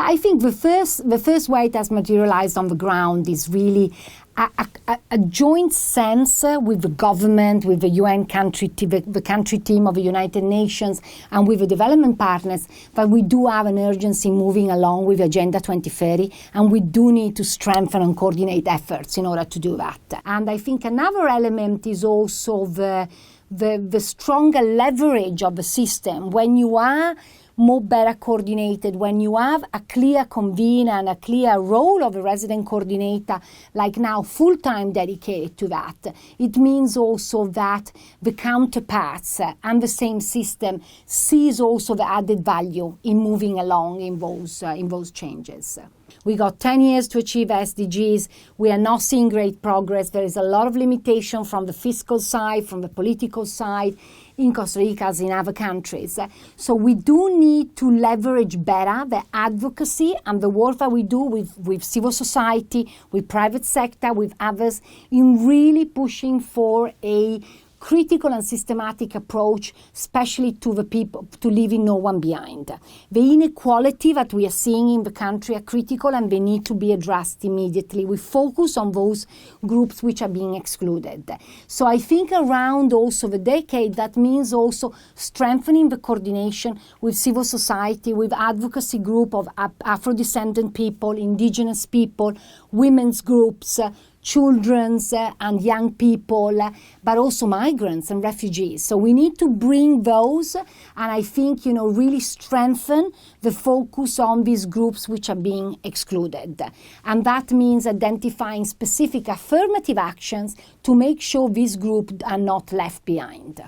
I think the first way it has materialized on the ground is really a joint sense with the government, with the UN country, the country team of the United Nations, and with the development partners, that we do have an urgency moving along with Agenda 2030, and we do need to strengthen and coordinate efforts in order to do that. And I think another element is also the stronger leverage of the system. When you are more better coordinated, when you have a clear convener and a clear role of a resident coordinator, like now full-time dedicated to that, it means also that the counterparts and the same system sees also the added value in moving along in those changes. We got 10 years to achieve SDGs. We are not seeing great progress. There is a lot of limitation from the fiscal side, from the political side, in Costa Rica as in other countries. So we do need to leverage better the advocacy and the work that we do with civil society, with private sector, with others, in really pushing for a critical and systematic approach, especially to the people, to leaving no one behind. The inequality that we are seeing in the country are critical and they need to be addressed immediately. We focus on those groups which are being excluded. So I think around also the decade, that means also strengthening the coordination with civil society, with advocacy group of Afro-descendant people, indigenous people, women's groups, children's and young people, but also migrants and refugees. So we need to bring those, and I think, really strengthen the focus on these groups which are being excluded. And that means identifying specific affirmative actions to make sure these groups are not left behind.